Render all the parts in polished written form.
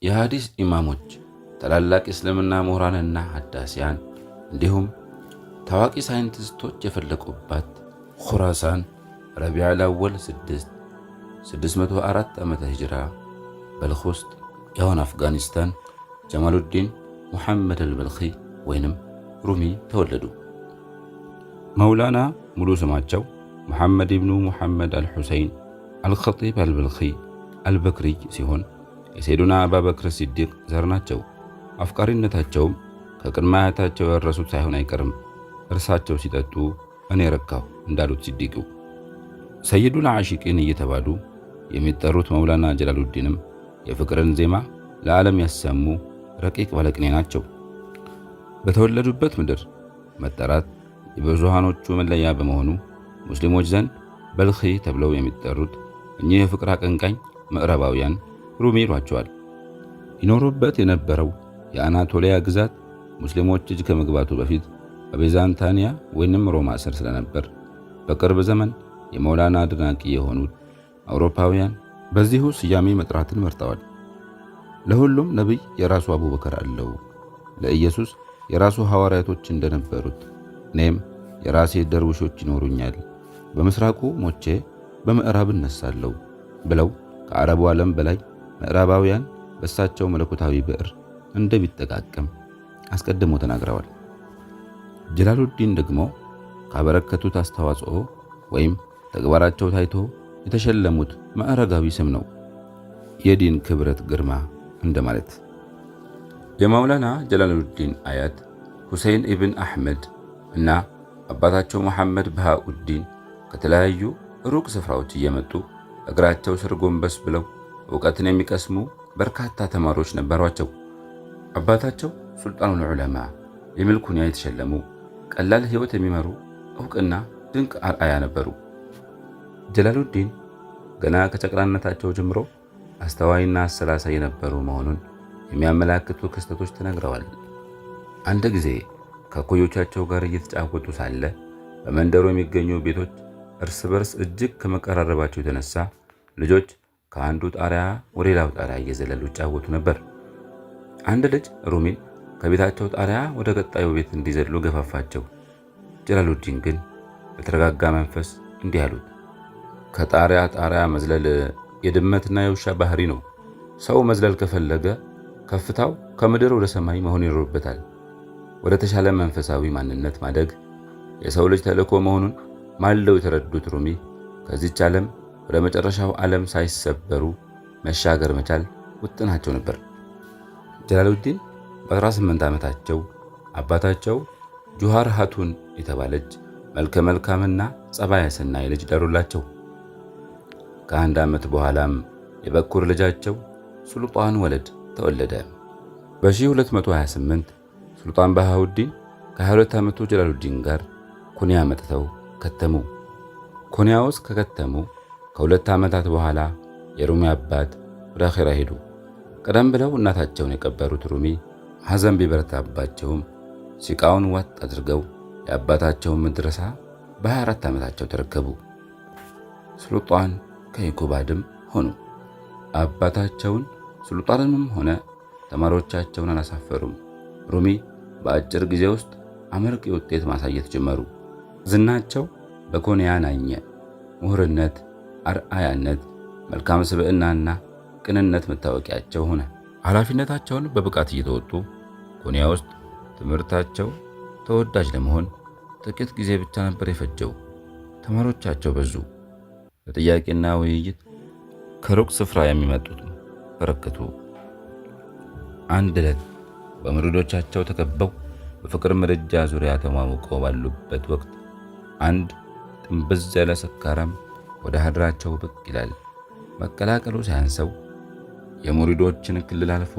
የሐዲስ ኢማሞች፣ ታላላቅ እስልምና ምሁራንና ሐዳሲያን እንዲሁም ታዋቂ ሳይንቲስቶች የፈለቁባት ኹራሳን ረቢዕ አወል 604 ዓመተ ሂጅራ በልኽ ውስጥ የአሁን አፍጋኒስታን ጀማሉዲን ሙሐመድ አልበልኺ ወይንም ሩሚ ተወለዱ። መውላና ሙሉ ስማቸው ሙሐመድ ኢብኑ ሙሐመድ አልሑሰይን አልኸጢብ አልበልኺ አልበክሪይ ሲሆን የሰይዱና አቡበክር ሲዲቅ ዘር ናቸው። አፍቃሪነታቸውም ከቅድመ አያታቸው የወረሱት ሳይሆን አይቀርም። እርሳቸው ሲጠጡ እኔ ረካሁ እንዳሉት ሲዲቁ ሰይዱል ዓሺቂን እየተባሉ የሚጠሩት መውላና ጀላሉዲንም የፍቅርን ዜማ ለዓለም ያሰሙ ረቂቅ ባለቅኔ ናቸው። በተወለዱበት ምድር መጠራት የብዙሃኖቹ መለያ በመሆኑ ሙስሊሞች ዘንድ በልኺ ተብለው የሚጠሩት እኚህ የፍቅር አቀንቃኝ ምዕራባውያን ሩሚ ይሏቸዋል። ይኖሩበት የነበረው የአናቶሊያ ግዛት ሙስሊሞች እጅ ከመግባቱ በፊት በቤዛንታንያ ወይንም ሮማ ስር ስለነበር በቅርብ ዘመን የመውላና አድናቂ የሆኑት አውሮፓውያን በዚሁ ስያሜ መጥራትን መርጠዋል። ለሁሉም ነቢይ የራሱ አቡበከር አለው፣ ለኢየሱስ የራሱ ሐዋርያቶች እንደነበሩት እኔም የራሴ ደርውሾች ይኖሩኛል፣ በምስራቁ ሞቼ በምዕራብ እነሳለሁ ብለው ከአረቡ ዓለም በላይ ምዕራባውያን በእሳቸው መለኮታዊ ብዕር እንደሚጠቃቀም አስቀድሞ ተናግረዋል። ጀላሉዲን ደግሞ ካበረከቱት አስተዋጽኦ ወይም ተግባራቸው ታይቶ የተሸለሙት ማዕረጋዊ ስም ነው። የዲን ክብረት ግርማ እንደማለት። የመውላና ጀላሉዲን አያት ሁሴይን ኢብን አሕመድ እና አባታቸው መሐመድ በሃኡዲን ከተለያዩ ሩቅ ስፍራዎች እየመጡ እግራቸው ስር ጎንበስ ብለው ዕውቀትን የሚቀስሙ በርካታ ተማሪዎች ነበሯቸው። አባታቸው ሱልጣኑል ዑለማ የሚል ኩንያ የተሸለሙ ቀላል ሕይወት የሚመሩ ዕውቅና ድንቅ አርአያ ነበሩ። ጀላሉዲን ገና ከጨቅላነታቸው ጀምሮ አስተዋይና አሰላሳይ የነበሩ መሆኑን የሚያመላክቱ ክስተቶች ተነግረዋል። አንድ ጊዜ ከእኩዮቻቸው ጋር እየተጫወቱ ሳለ በመንደሩ የሚገኙ ቤቶች እርስ በርስ እጅግ ከመቀራረባቸው የተነሳ ልጆች ከአንዱ ጣሪያ ወደ ሌላው ጣሪያ እየዘለሉ ይጫወቱ ነበር። አንድ ልጅ ሩሚን ከቤታቸው ጣሪያ ወደ ቀጣዩ ቤት እንዲዘሉ ገፋፋቸው። ጀላሉዲን ግን በተረጋጋ መንፈስ እንዲህ አሉት፣ ከጣሪያ ጣሪያ መዝለል የድመትና የውሻ ባህሪ ነው። ሰው መዝለል ከፈለገ ከፍታው ከምድር ወደ ሰማይ መሆን ይኖርበታል። ወደ ተሻለ መንፈሳዊ ማንነት ማደግ የሰው ልጅ ተልእኮ መሆኑን ማለው የተረዱት ሩሚ ከዚች ዓለም ወደ መጨረሻው ዓለም ሳይሰበሩ መሻገር መቻል ውጥናቸው ነበር። ጀላሉዲን በ18 ዓመታቸው አባታቸው ጁሃር ሃቱን የተባለች መልከ መልካምና ጸባየ ሰናይ ልጅ ዳሩላቸው። ከአንድ ዓመት በኋላም የበኩር ልጃቸው ሱልጣን ወለድ ተወለደ። በ1228 ሱልጣን በሃኡዲን ከ22 ዓመቱ ጀላሉዲን ጋር ኩንያ መጥተው ከተሙ። ኩንያ ውስጥ ከከተሙ ከ2 ዓመታት በኋላ የሩሚ አባት ወደ አኼራ ሄዱ። ቀደም ብለው እናታቸውን የቀበሩት ሩሚ ሐዘን ቢበረታባቸውም ሲቃውን ዋጥ አድርገው የአባታቸውን መድረሳ በ24 ዓመታቸው ተረከቡ። ሱልጣን ከይኩባድም ሆኑ። አባታቸውን ሱልጣንንም ሆነ ተማሪዎቻቸውን አላሳፈሩም። ሩሚ በአጭር ጊዜ ውስጥ አመርቂ ውጤት ማሳየት ጀመሩ። ዝናቸው በኮንያ ናኘ። ምሁርነት፣ አርአያነት፣ መልካም ስብዕናና ቅንነት መታወቂያቸው ሆነ። ኃላፊነታቸውን በብቃት እየተወጡ ኮንያ ውስጥ ትምህርታቸው ተወዳጅ ለመሆን ጥቂት ጊዜ ብቻ ነበር የፈጀው። ተማሪዎቻቸው በዙ። ለጥያቄና ውይይት ከሩቅ ስፍራ የሚመጡት በረከቱ። አንድ ዕለት በሙሪዶቻቸው ተከበው በፍቅር ምድጃ ዙሪያ ተሟሙቀው ባሉበት ወቅት አንድ ጥንብዝ ያለ ሰካራም ወደ ሀድራቸው ብቅ ይላል። መቀላቀሉ ሳያንሰው የሙሪዶችን ክልል አልፎ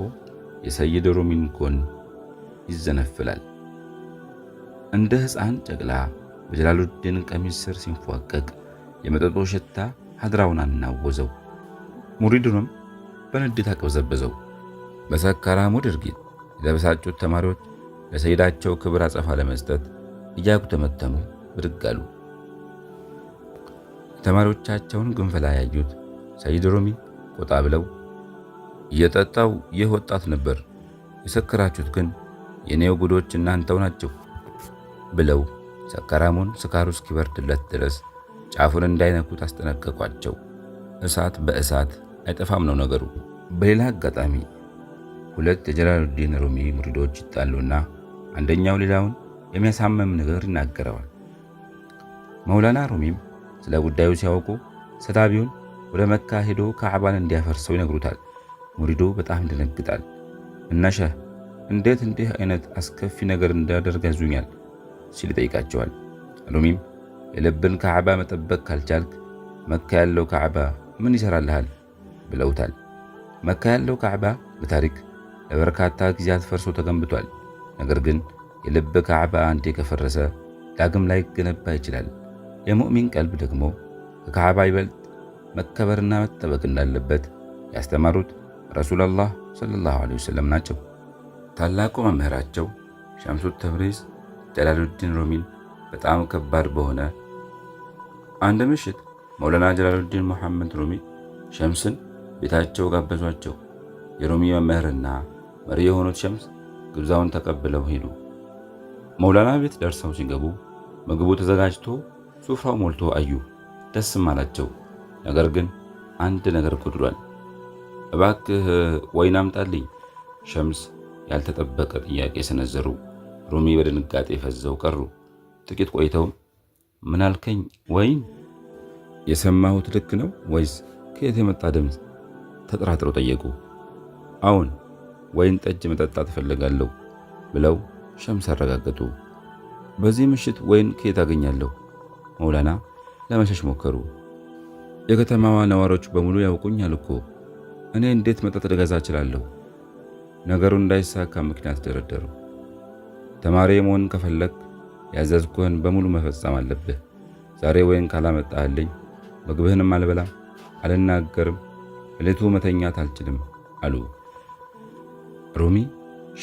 የሰይድ ሩሚን ጎን ይዘነፍላል። እንደ ሕፃን ጨቅላ በጀላሉዲን ቀሚስ ስር ሲንፏቀቅ የመጠጡ ሽታ ሀድራውን አናወዘው። ሙሪዱንም በንዴት አቀበዘበዘው። በሰካራሙ ድርጊት የተበሳጩት ተማሪዎች ለሰይዳቸው ክብር አጸፋ ለመስጠት እያጉተመተሙ ብድግ አሉ። የተማሪዎቻቸውን ግንፍላ ያዩት ሰይድ ሩሚ ቆጣ ብለው እየጠጣው ይህ ወጣት ነበር፣ የሰከራችሁት ግን የኔው ጉዶች እናንተው ናቸው ብለው ሰካራሙን ስካሩ እስኪበርድለት ድረስ ጫፉን እንዳይነኩት አስጠነቀቋቸው። እሳት በእሳት አይጠፋም ነው ነገሩ። በሌላ አጋጣሚ ሁለት የጀላሉዲን ሩሚ ሙሪዶች ይጣሉና አንደኛው ሌላውን የሚያሳመም ነገር ይናገረዋል። መውላና ሩሚም ስለ ጉዳዩ ሲያውቁ ሰላቢውን ወደ መካ ሄዶ ካዕባን እንዲያፈርሰው ይነግሩታል። ሙሪዶ በጣም ይደነግጣል። እነሸህ እንዴት እንዲህ አይነት አስከፊ ነገር እንዳደርግ ያዙኛል ሲል ይጠይቃቸዋል። ሩሚም የልብን ካዕባ መጠበቅ ካልቻልክ መካ ያለው ካዕባ ምን ይሰራልሃል ብለውታል። መካ ያለው ካዕባ በታሪክ ለበርካታ ጊዜያት ፈርሶ ተገንብቷል። ነገር ግን የልብ ካዕባ አንዴ ከፈረሰ ዳግም ላይ ገነባ ይችላል። የሙእሚን ቀልብ ደግሞ ከካዕባ ይበልጥ መከበርና መጠበቅ እንዳለበት ያስተማሩት ረሱላላህ ሰለላሁ ዐለይሂ ወሰለም ናቸው። ታላቁ መምህራቸው ሸምሱ ተብሪዝ ጀላሉዲን ሩሚን በጣም ከባድ በሆነ አንድ ምሽት መውላና ጀላሉዲን ሙሐመድ ሩሚ ሸምስን ቤታቸው ጋበዟቸው። የሩሚ መምህርና መሪ የሆኑት ሸምስ ግብዣውን ተቀብለው ሄዱ። መውላና ቤት ደርሰው ሲገቡ ምግቡ ተዘጋጅቶ ሱፍራው ሞልቶ አዩ። ደስም አላቸው። ነገር ግን አንድ ነገር ጎድሏል። እባክህ ወይን አምጣልኝ። ሸምስ ያልተጠበቀ ጥያቄ ሰነዘሩ። ሩሚ በድንጋጤ ፈዘው ቀሩ። ጥቂት ቆይተው ምን አልከኝ? ወይን? የሰማሁት ልክ ነው ወይስ ከየት የመጣ ድምፅ? ተጠራጥረው ጠየቁ። አዎን ወይን ጠጅ መጠጣት እፈልጋለሁ ብለው ሸምስ አረጋገጡ። በዚህ ምሽት ወይን ከየት አገኛለሁ? መውላና ለመሸሽ ሞከሩ። የከተማዋ ነዋሪዎች በሙሉ ያውቁኛል እኮ እኔ እንዴት መጠጥ ልገዛ እችላለሁ? ነገሩን እንዳይሳካ ምክንያት ደረደሩ። ተማሪ መሆን ከፈለግ ያዘዝኩህን በሙሉ መፈጸም አለብህ። ዛሬ ወይን ካላመጣህልኝ ምግብህንም አልበላም፣ አልናገርም፣ ሌሊቱ መተኛት አልችልም አሉ። ሩሚ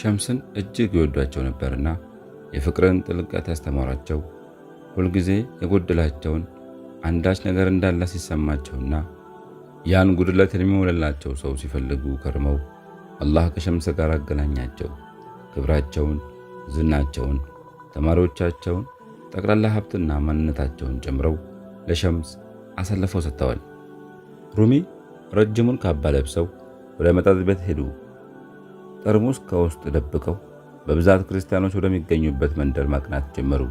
ሸምስን እጅግ ይወዷቸው ነበርና የፍቅርን ጥልቀት ያስተማሯቸው ሁልጊዜ የጎደላቸውን አንዳች ነገር እንዳለ ሲሰማቸውና ያን ጉድለት የሚሞላላቸው ሰው ሲፈልጉ ከርመው አላህ ከሸምስ ጋር አገናኛቸው። ክብራቸውን፣ ዝናቸውን፣ ተማሪዎቻቸውን፣ ጠቅላላ ሀብትና ማንነታቸውን ጨምረው ለሸምስ አሳልፈው ሰጥተዋል። ሩሚ ረጅሙን ካባ ለብሰው ወደ መጠጥ ቤት ሄዱ። ጠርሙስ ከውስጥ ደብቀው በብዛት ክርስቲያኖች ወደሚገኙበት መንደር ማቅናት ጀመሩ።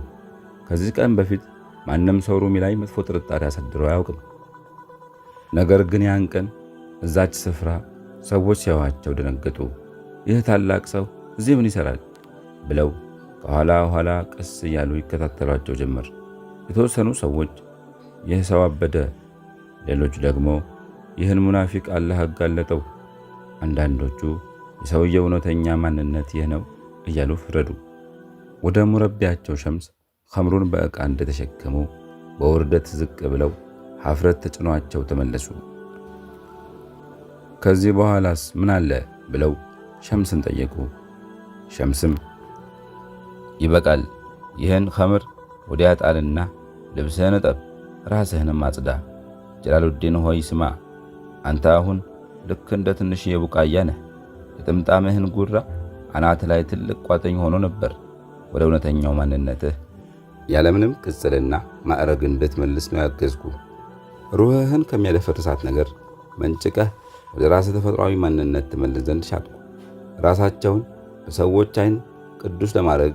ከዚህ ቀን በፊት ማንም ሰው ሩሚ ላይ መጥፎ ጥርጣሬ አሳድረው አያውቅም። ነገር ግን ያን ቀን እዛች ስፍራ ሰዎች ሲያዩዋቸው ደነገጡ። ይህ ታላቅ ሰው እዚህ ምን ይሰራል ብለው ከኋላ ኋላ ቀስ እያሉ ይከታተሏቸው ጀመር። የተወሰኑ ሰዎች ይህ ሰው አበደ፣ ሌሎች ደግሞ ይህን ሙናፊቅ አላህ አጋለጠው፣ አንዳንዶቹ የሰውየው እውነተኛ ማንነት ይህ ነው እያሉ ፈረዱ። ወደ ሙረቢያቸው ሸምስ ኸምሩን በዕቃ እንደተሸከሙ በውርደት ዝቅ ብለው ሐፍረት ተጭኗቸው ተመለሱ። ከዚህ በኋላስ ምን አለ ብለው ሸምስን ጠየቁ። ሸምስም ይበቃል፣ ይህን ኸምር ወዲያ ጣልና ልብስህን እጠብ፣ ራስህንም አጽዳ። ጀላሉዲን ሆይ ስማ፣ አንተ አሁን ልክ እንደ ትንሽ የቡቃያ ነህ። የጥምጣምህን ጉራ አናት ላይ ትልቅ ቋጥኝ ሆኖ ነበር። ወደ እውነተኛው ማንነትህ ያለምንም ቅጽልና ማዕረግ እንድትመልስ ነው ያገዝኩ። ሩህህን ከሚያደፈርሳት ነገር መንጭቀህ ወደ ራስህ ተፈጥሯዊ ማንነት ትመልስ ዘንድ ሻጥኩ። ራሳቸውን በሰዎች ዓይን ቅዱስ ለማድረግ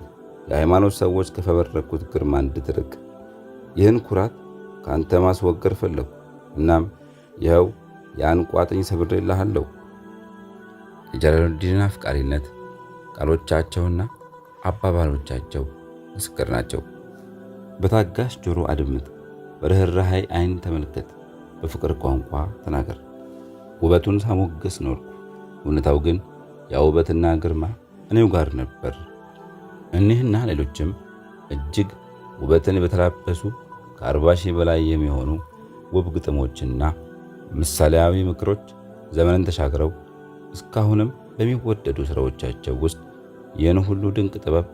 የሃይማኖት ሰዎች ከፈበረኩት ግርማ እንድትርቅ ይህን ኩራት ከአንተ ማስወገድ ፈለግኩ። እናም ይኸው ያን ቋጥኝ ሰብሬልሃለሁ። የጀላሉዲን አፍቃሪነት ቃሎቻቸውና አባባሎቻቸው ምስክር ናቸው። በታጋሽ ጆሮ አድምጥ፣ በርህራሄ ዓይን ተመልከት፣ በፍቅር ቋንቋ ተናገር። ውበቱን ሳሞገስ ኖርኩ። እውነታው ግን ያ ውበትና ግርማ እኔው ጋር ነበር። እኒህና ሌሎችም እጅግ ውበትን በተላበሱ ከ40,000 በላይ የሚሆኑ ውብ ግጥሞችና ምሳሌያዊ ምክሮች ዘመንን ተሻግረው እስካሁንም በሚወደዱ ሥራዎቻቸው ውስጥ ይህን ሁሉ ድንቅ ጥበብ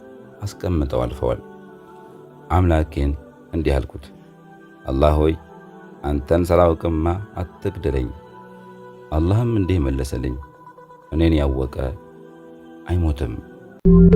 አስቀምጠው አልፈዋል። አምላኬን እንዲህ አልኩት፣ አላህ ሆይ አንተን ሳላውቅማ አትግደለኝ። አላህም እንዲህ መለሰልኝ፣ እኔን ያወቀ አይሞትም።